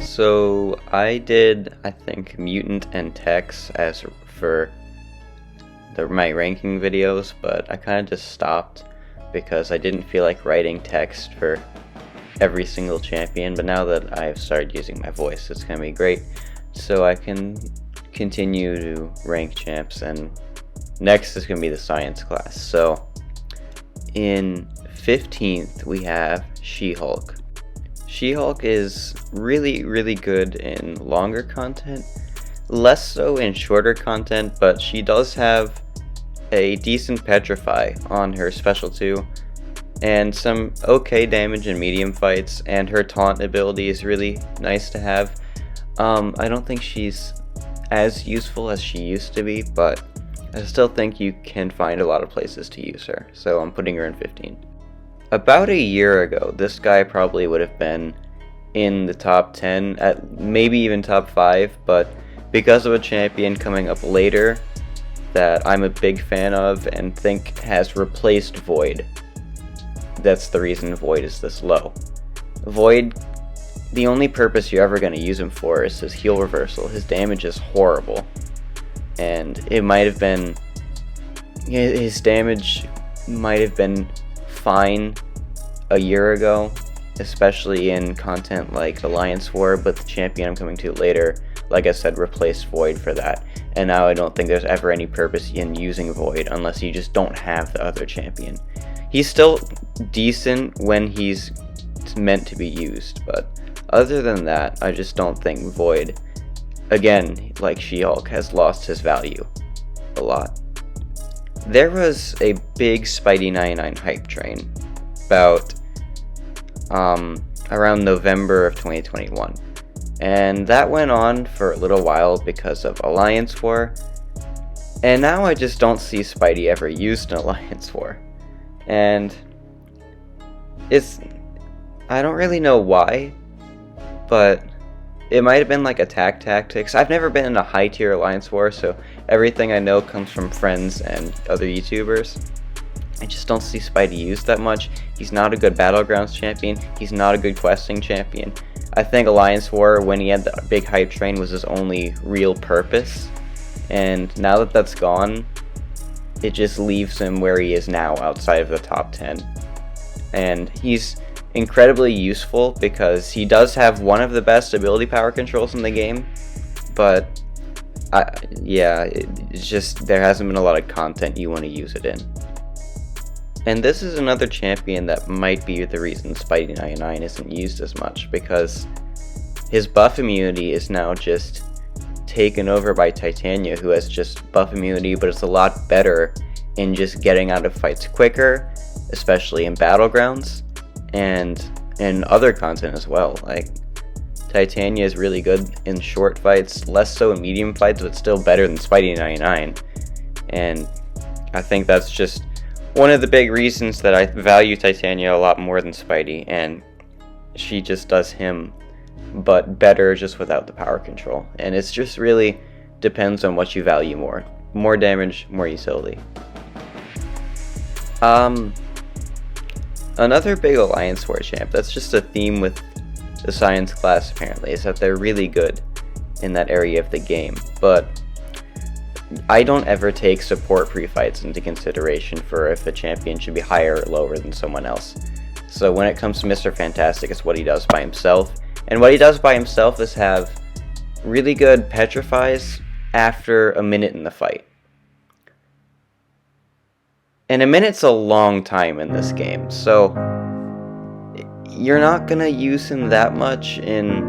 So I did, I think, Mutant and Tex as for my ranking videos, but I kind of just stopped because I didn't feel like writing text for every single champion. But now that I've started using my voice, it's gonna be great, so I can continue to rank champs. And next is gonna be the science class. So in 15th we have She-Hulk. She-Hulk is really good in longer content, less so in shorter content, but she does have a decent petrify on her special 2 and some okay damage in medium fights, and her taunt ability is really nice to have. I don't think she's as useful as she used to be, but I still think you can find a lot of places to use her, so I'm putting her in 15. About a year ago, this guy probably would have been in the top 10, at maybe even top 5, but because of a champion coming up later that I'm a big fan of and think has replaced Void, that's the reason Void is this low. Void, the only purpose you're ever going to use him for is his heal reversal. His damage is horrible, and it might have been, his damage might have been fine a year ago, especially in content like Alliance War, but the champion I'm coming to later, like I said, replaced Void for that, and now I don't think there's ever any purpose in using Void unless you just don't have the other champion. He's still decent when he's meant to be used, but other than that, I just don't think Void, again, like She-Hulk, has lost his value a lot. There was a big Spidey 99 hype train about around November of 2021, and that went on for a little while because of Alliance War, and now I just don't see Spidey ever used in Alliance War, and I don't really know why, but it might have been like attack tactics. I've never been in a high tier Alliance War, so everything I know comes from friends and other YouTubers. I just don't see Spidey used that much. He's not a good Battlegrounds champion. He's not a good questing champion. I think Alliance War, when he had the big hype train, was his only real purpose. And now that that's gone, it just leaves him where he is now, outside of the top 10. And he's incredibly useful because he does have one of the best ability power controls in the game, but it's just there hasn't been a lot of content you want to use it in. And this is another champion that might be the reason Spidey 99 isn't used as much, because his buff immunity is now just taken over by Titania, who has just buff immunity, but it's a lot better in just getting out of fights quicker, especially in Battlegrounds and in other content as well. Like, Titania is really good in short fights, less so in medium fights, but still better than Spidey 99. And I think that's just one of the big reasons that I value Titania a lot more than Spidey, and she just does him, but better just without the power control. And it's just really depends on what you value more. More damage, more utility. Another big Alliance War champ, that's just a theme with the science class apparently, is that they're really good in that area of the game, but I don't ever take support pre-fights into consideration for if a champion should be higher or lower than someone else. So when it comes to Mr. Fantastic, it's what he does by himself, and what he does by himself is have really good petrifies after a minute in the fight. And a minute's a long time in this game, so you're not gonna use him that much in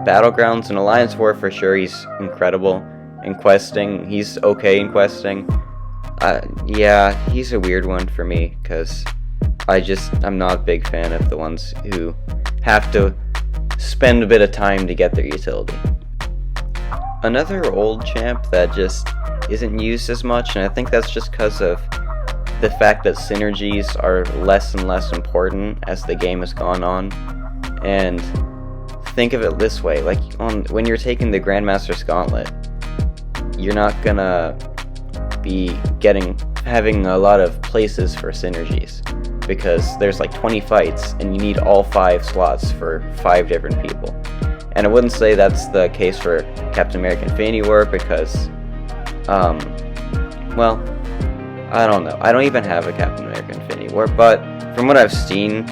Battlegrounds. And Alliance War for sure, he's incredible. In questing, he's okay in questing. Yeah, he's a weird one for me, because I'm not a big fan of the ones who have to spend a bit of time to get their utility. Another old champ that just isn't used as much, and I think that's just because of the fact that synergies are less and less important as the game has gone on. And think of it this way, like when you're taking the Grandmaster's Gauntlet, you're not gonna be having a lot of places for synergies, because there's like 20 fights and you need all 5 slots for 5 different people. And I wouldn't say that's the case for Captain America Infinity War because, well, I don't know. I don't even have a Captain America Infinity War, but from what I've seen,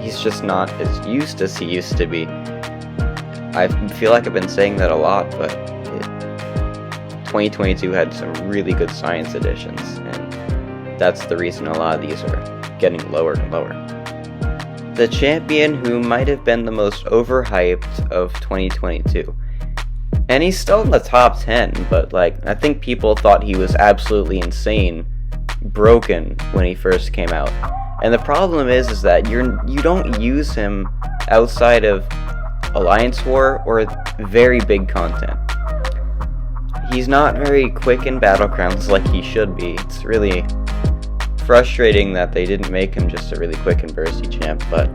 he's just not as used as he used to be. I feel like I've been saying that a lot, but 2022 had some really good science editions, and that's the reason a lot of these are getting lower and lower. The champion who might have been the most overhyped of 2022. And he's still in the top 10, but like, I think people thought he was absolutely insane, broken when he first came out. And the problem is that you don't use him outside of Alliance War or very big content. He's not very quick in Battlegrounds like he should be. It's really frustrating that they didn't make him just a really quick and bursty champ, but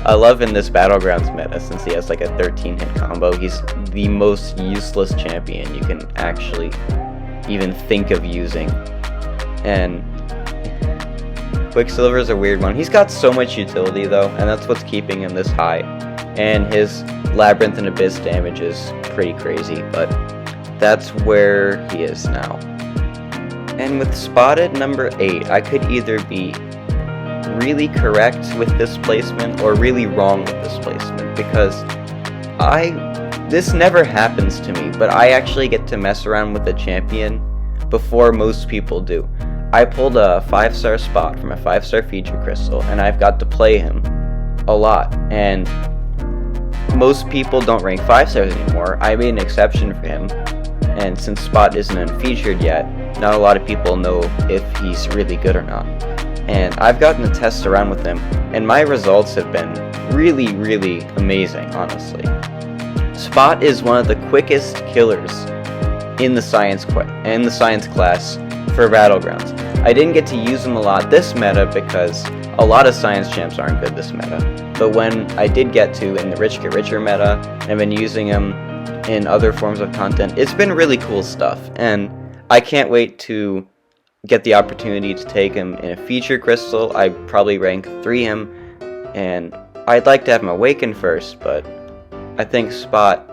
I love in this Battlegrounds meta, since he has like a 13-hit combo, he's the most useless champion you can actually even think of using. And Quicksilver is a weird one. He's got so much utility though, and that's what's keeping him this high. And his Labyrinth and Abyss damage is pretty crazy, but that's where he is now. And with Spotted number 8, I could either be really correct with this placement or really wrong with this placement, because this never happens to me, but I actually get to mess around with the champion before most people do. I pulled a 5-star spot from a 5-star feature crystal, and I've got to play him a lot, and most people don't rank 5 stars anymore. I made an exception for him, and since Spot isn't unfeatured yet, not a lot of people know if he's really good or not. And I've gotten to test around with him, and my results have been really, really amazing, honestly. Spot is one of the quickest killers in the science class for Battlegrounds. I didn't get to use him a lot this meta because a lot of science champs aren't good this meta. But when I did get to in the Rich Get Richer meta, and I've been using him in other forms of content, it's been really cool stuff. And I can't wait to get the opportunity to take him in a feature crystal. I probably rank 3 him, and I'd like to have him awaken first, but I think Spot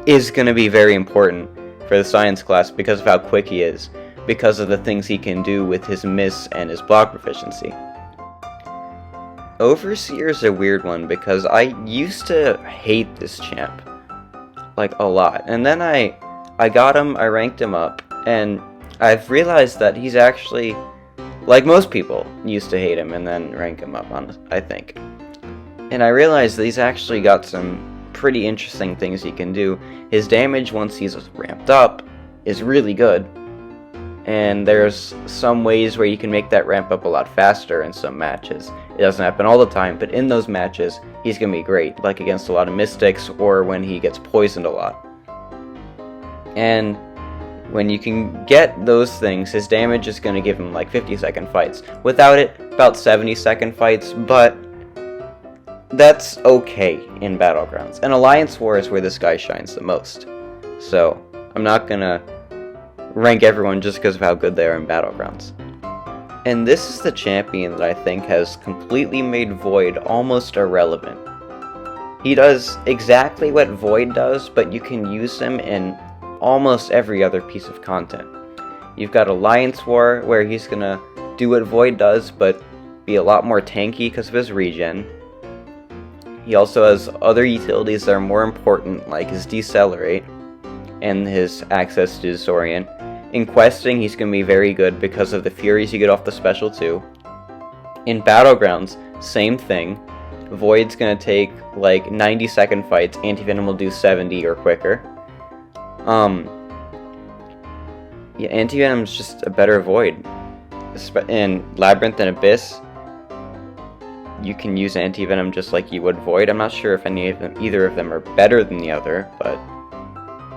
is going to be very important for the science class because of how quick he is, because of the things he can do with his miss and his block proficiency. Overseer is a weird one because I used to hate this champ, like a lot, and then I got him, I ranked him up, and I've realized that he's actually, like most people used to hate him and then rank him up, I think. And I realized that he's actually got some pretty interesting things he can do. His damage once he's ramped up is really good, and there's some ways where you can make that ramp up a lot faster in some matches. It doesn't happen all the time, but in those matches he's gonna be great, like against a lot of mystics or when he gets poisoned a lot. And when you can get those things, his damage is going to give him like 50-second fights. Without it, about 70-second fights, but that's okay in Battlegrounds. And Alliance War is where this guy shines the most. So, I'm not going to rank everyone just because of how good they are in Battlegrounds. And this is the champion that I think has completely made Void almost irrelevant. He does exactly what Void does, but you can use him in almost every other piece of content. You've got Alliance War, where he's gonna do what Void does, but be a lot more tanky because of his regen. He also has other utilities that are more important, like his Decelerate and his access to Disorient. In questing, he's gonna be very good because of the Furies you get off the special too. In Battlegrounds, same thing. Void's gonna take like 90-second fights, AntiVenom will do 70 or quicker. Yeah, AntiVenom's just a better Void. In Labyrinth and Abyss, you can use AntiVenom just like you would Void. I'm not sure if either of them are better than the other, but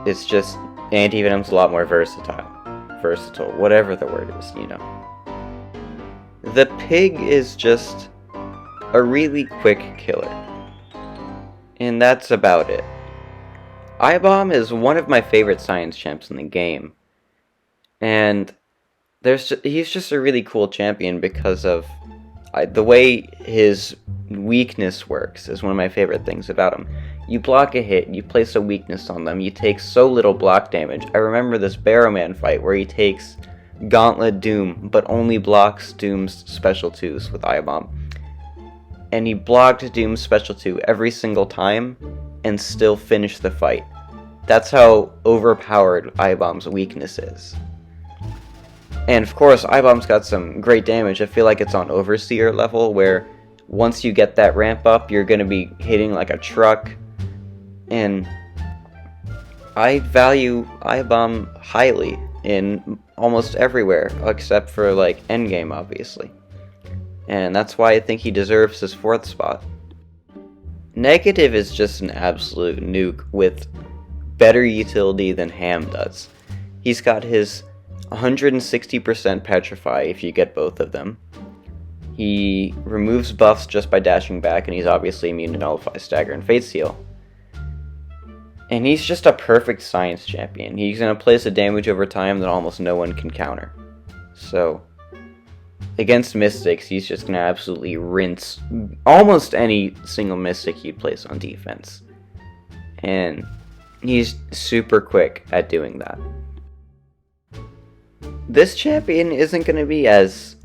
it's just AntiVenom's a lot more versatile, whatever the word is, you know. The Pig is just a really quick killer, and that's about it. Ibom is one of my favorite science champs in the game, and he's just a really cool champion because of The way his weakness works is one of my favorite things about him. You block a hit, you place a weakness on them, you take so little block damage. I remember this Barrowman fight where he takes Gauntlet Doom, but only blocks Doom's Special 2s with Ibom. And he blocked Doom's Special 2 every single time, and still finished the fight. That's how overpowered Ibom's weakness is. And of course, Ibom's got some great damage. I feel like it's on Overseer level, where once you get that ramp up, you're going to be hitting like a truck. And I value Ibom highly in almost everywhere, except for like endgame, obviously. And that's why I think he deserves his 4th spot. Negative is just an absolute nuke with better utility than Ham does. He's got his 160% Petrify if you get both of them. He removes buffs just by dashing back, and he's obviously immune to Nullify, Stagger, and Fate Seal. And he's just a perfect science champion. He's going to place a damage over time that almost no one can counter. So, against Mystics, he's just going to absolutely rinse almost any single Mystic you'd place on defense. And he's super quick at doing that. This champion isn't going to be as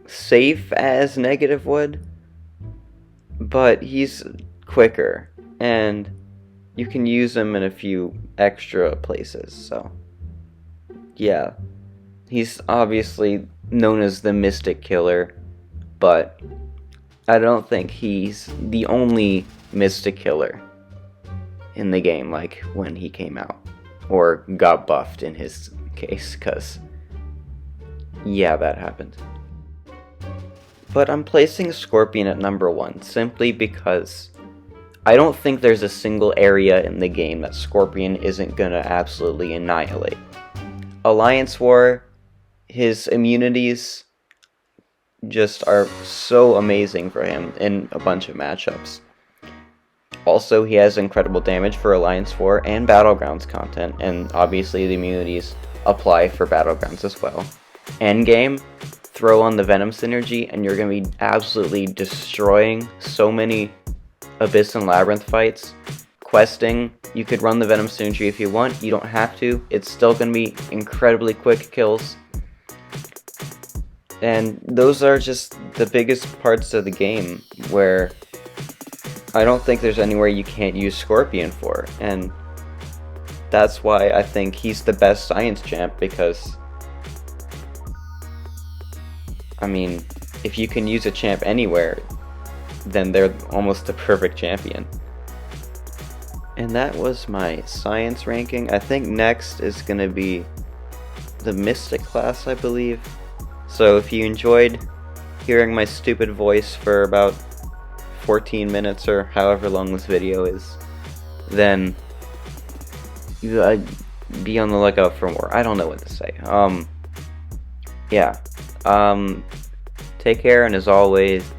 safe as Negative would, but he's quicker, and you can use him in a few extra places, so yeah. He's obviously known as the Mystic Killer, but I don't think he's the only Mystic Killer in the game, like when he came out, or got buffed in his case, because yeah, that happened. But I'm placing Scorpion at number 1 simply because I don't think there's a single area in the game that Scorpion isn't gonna absolutely annihilate. Alliance War, his immunities just are so amazing for him in a bunch of matchups. Also, he has incredible damage for Alliance War and Battlegrounds content, and obviously the immunities apply for Battlegrounds as well. Endgame, throw on the Venom synergy, and you're going to be absolutely destroying so many Abyss and Labyrinth fights. Questing, you could run the Venom synergy if you want, you don't have to. It's still going to be incredibly quick kills. And those are just the biggest parts of the game where I don't think there's anywhere you can't use Scorpion for. And that's why I think he's the best science champ, because I mean, if you can use a champ anywhere, then they're almost the perfect champion. And that was my science ranking. I think next is going to be the Mystic class, I believe. So if you enjoyed hearing my stupid voice for about 14 minutes or however long this video is, then be on the lookout for more. I don't know what to say. Yeah. Take care, and as always,